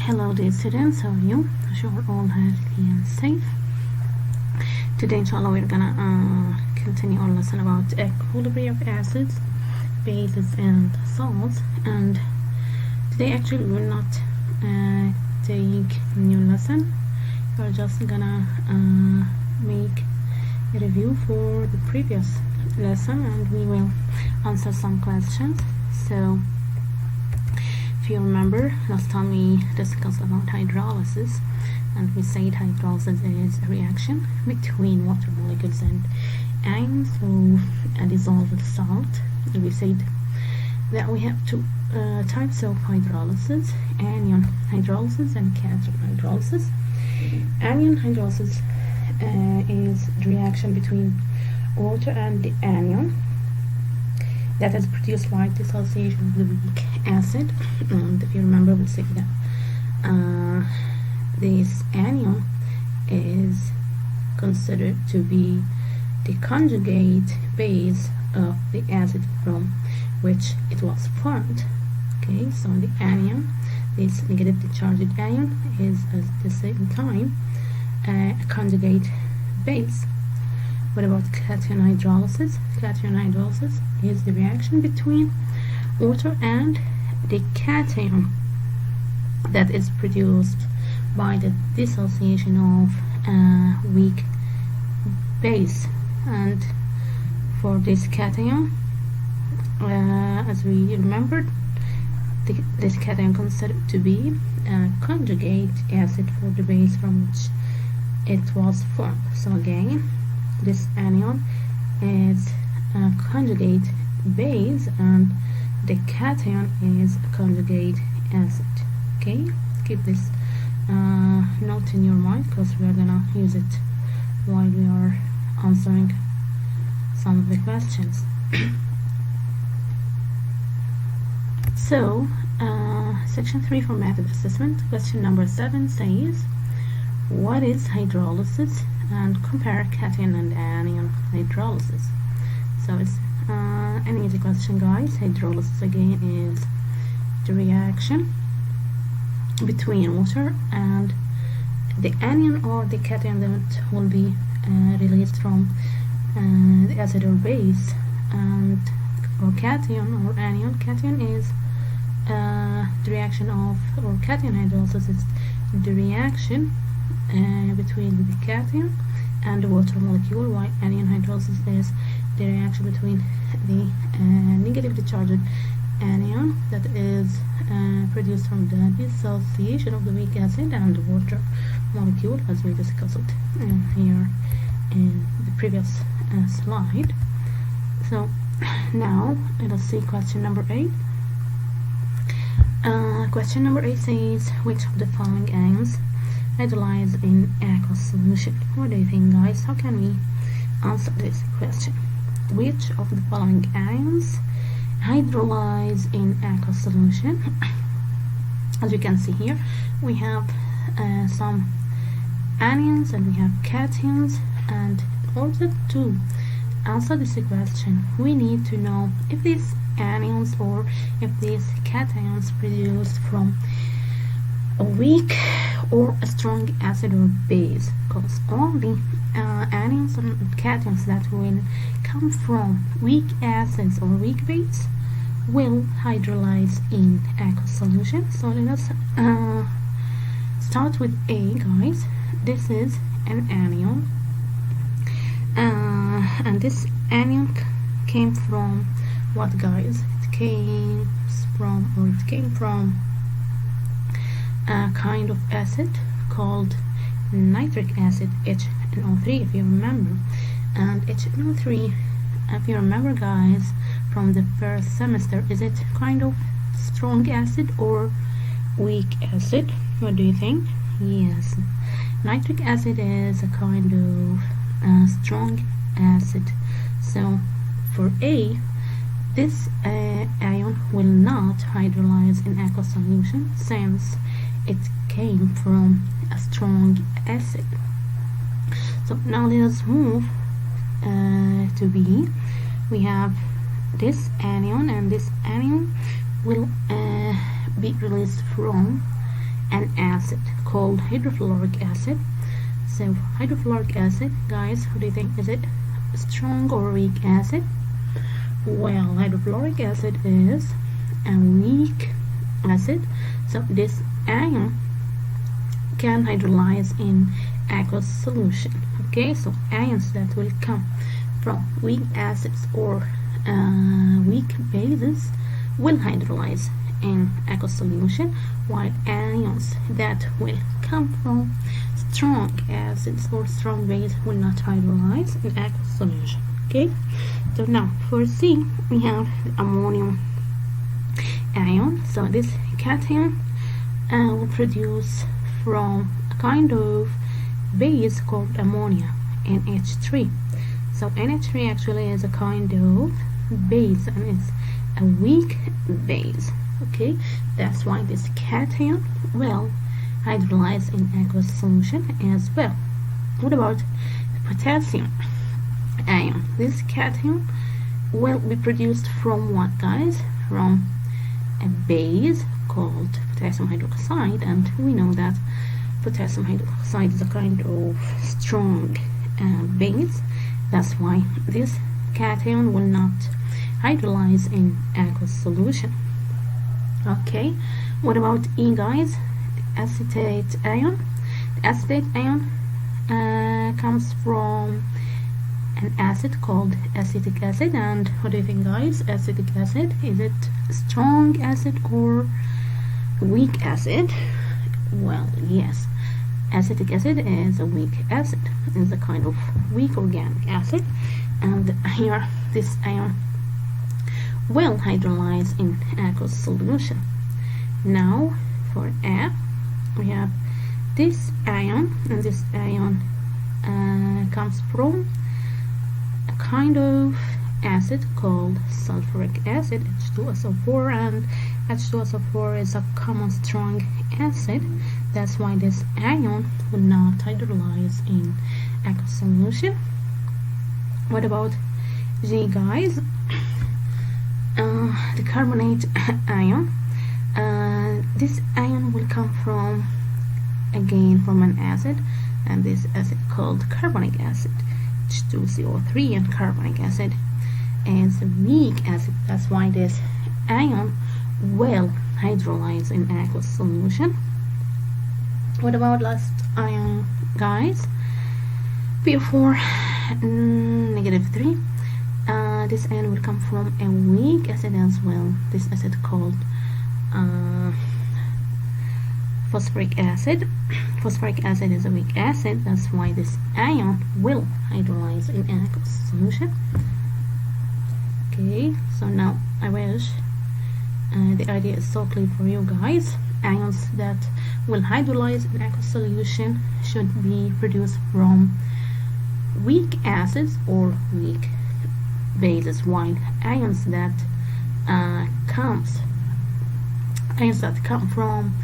Hello dear students, how are you? I hope you're all healthy and safe. Today inshallah we're gonna continue our lesson about equilibrium of acids, bases and salts, and today actually we're not taking a new lesson. We're just gonna make a review for the previous lesson and we will answer some questions. So if you remember, last time we discussed about hydrolysis, and we said hydrolysis is a reaction between water molecules and ions through a dissolved salt. We said that we have two types of hydrolysis: anion hydrolysis and cation hydrolysis. Anion hydrolysis is the reaction between water and the anion that is produced by dissociation of the weak acid. And if you remember, we said that this anion is considered to be the conjugate base of the acid from which it was formed. Okay, so the anion, this negatively charged anion, is at the same time a conjugate base. What about cation hydrolysis? Cation hydrolysis is the reaction between water and the cation that is produced by the dissociation of a weak base. And for this cation, as we remembered, this cation considered to be a conjugate acid for the base from which it was formed. So again, this anion is a conjugate base and the cation is a conjugate acid. Okay, keep this note in your mind because we are gonna use it while we are answering some of the questions. So section 3 for method assessment, question number 7 says, what is hydrolysis, and compare cation and anion hydrolysis. So it's an easy question, guys. Hydrolysis again is the reaction between water and the anion or the cation that will be released from the acid or base. And or cation or anion, cation is the reaction of, or cation hydrolysis is the reaction between the cation and the water molecule, while anion hydrolysis is the reaction between the negatively charged anion that is produced from the dissociation of the weak acid and the water molecule, as we discussed here in the previous slide. So now let us see question number 8. Question number 8 says, which of the following ions hydrolyze in aqueous solution? What do you think, guys? How can we answer this question? Which of the following ions hydrolyze in aqueous solution? As you can see here, we have some anions and we have cations, and in order to answer this question, we need to know if these anions or if these cations produced from a weak or a strong acid or base, because all the anions and cations that will come from weak acids or weak base will hydrolyze in aqueous solution. So let us start with A, guys. This is an anion, and this anion came from what, guys? It came from a kind of acid called nitric acid, HNO3, if you remember. And HNO3, if you remember, guys, from the first semester, is it kind of strong acid or weak acid? What do you think? Yes, nitric acid is a kind of strong acid. So for A, this ion will not hydrolyze in aqueous solution since it came from a strong acid. So now let us move to B. We have this anion, and this anion will be released from an acid called hydrofluoric acid. So hydrofluoric acid, guys, what do you think? Is it strong or weak acid? Well, hydrofluoric acid is a weak acid. So this ion can hydrolyze in aqueous solution. Okay, so ions that will come from weak acids or weak bases will hydrolyze in aqueous solution, while ions that will come from strong acids or strong base will not hydrolyze in aqueous solution. Okay, so now for C we have the ammonium ion. So this cation will produce from a kind of base called ammonia, NH3. So NH3 actually is a kind of base and it's a weak base. Okay, that's why this cation will hydrolyze in aqueous solution as well. What about potassium ion? This cation will be produced from what, guys? From a base called potassium hydroxide, and we know that potassium hydroxide is a kind of strong base. That's why this cation will not hydrolyze in aqueous solution. Okay, what about E, guys? The acetate ion. The acetate ion comes from an acid called acetic acid. And what do you think, guys? Acetic acid, is it strong acid or weak acid? Well, yes, acetic acid is a weak acid. It's a kind of weak organic acid, and here this ion will hydrolyze in aqueous solution. Now for A we have this ion, and this ion comes from a kind of acid called sulfuric acid, H2SO4, and H2SO4 is a common strong acid. That's why this ion will not hydrolyze in aqueous solution. What about G, guys? The carbonate ion. This ion will come from, again, from an acid, and this acid called carbonic acid, H2CO3, and carbonic acid is a weak acid. That's why this ion will hydrolyze in aqueous solution. What about last ion, guys? PO4 -3. This ion will come from a weak acid as well. This acid called phosphoric acid. Phosphoric acid is a weak acid. That's why this ion will hydrolyze in aqueous solution. Okay, so now I wish the idea is so clear for you guys. Ions that will hydrolyze in aqueous solution should be produced from weak acids or weak bases, while ions that come from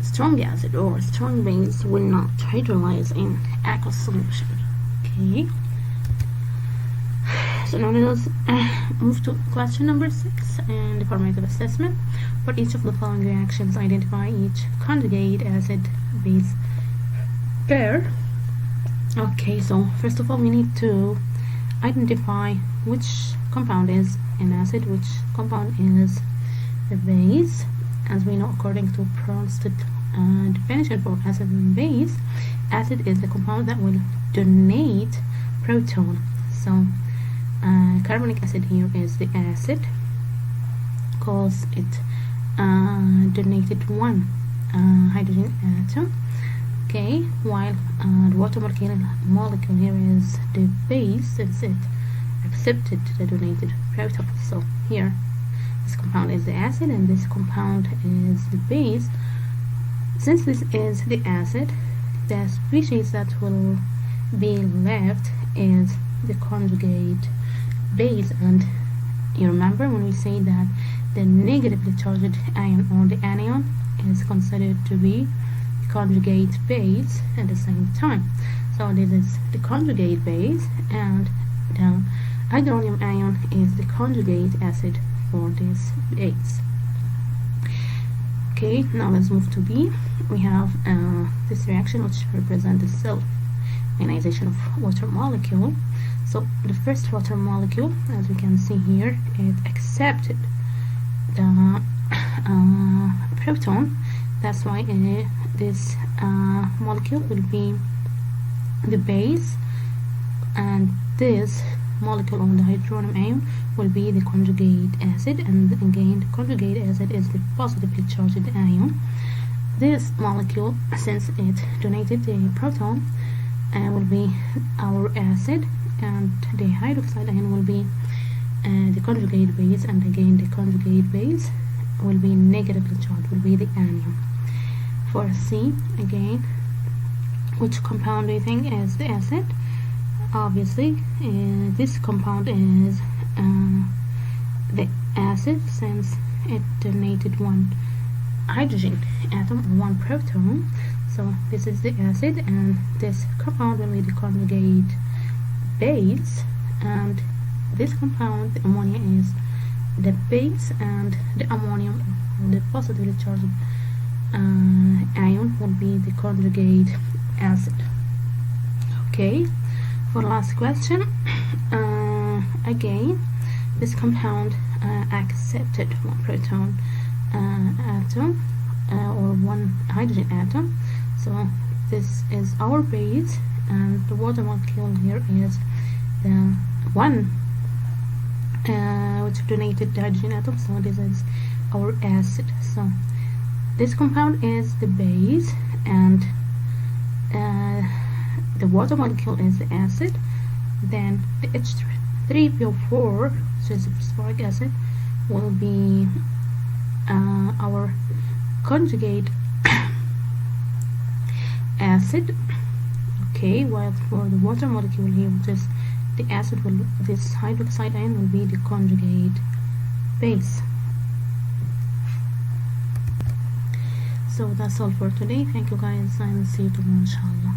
strong acid or strong base will not hydrolyze in aqueous solution. Okay, so now let's move to question number 6 and the formative assessment. For each of the following reactions, identify each conjugate acid base pair. Okay, so first of all we need to identify which compound is an acid, which compound is the base. As we know, according to Bronsted definition for acid and base, acid is the compound that will donate proton. So carbonic acid here is the acid because it donated one hydrogen atom. Okay, while the water molecule here is the base, since it accepted the donated proton. So here this compound is the acid and this compound is the base. Since this is the acid, the species that will be left is the conjugate base. And you remember when we say that the negatively charged ion or the anion is considered to be the conjugate base at the same time. So this is the conjugate base, and the hydronium ion is the conjugate acid for this base. Okay, now let's move to B. We have this reaction which represents the self-ionization of water molecule. So the first water molecule, as we can see here, it accepted the proton. That's why this molecule will be the base, and this molecule on the hydronium ion will be the conjugate acid, and again the conjugate acid is the positively charged ion. This molecule, since it donated the proton, will be our acid, and the hydroxide ion will be the conjugate base, and again the conjugate base will be negatively charged, will be the anion. For C, again, which compound do you think is the acid? Obviously, this compound is the acid, since it donated one hydrogen atom or one proton. So this is the acid, and this compound will be the conjugate base, and this compound, the ammonia, is the base, and the ammonium, the positively charged ion, will be the conjugate acid. Okay, for the last question, again, this compound accepted one proton atom or one hydrogen atom. So this is our base, and the water molecule here is the one which donated the hydrogen atom. So this is our acid. So this compound is the base, and the water molecule is the acid. Then the H3PO4, which is the phosphoric acid, will be our conjugate acid. Okay, while for the water molecule here, which is the acid, this hydroxide ion will be the conjugate base. So that's all for today. Thank you guys, and see you tomorrow, inshallah.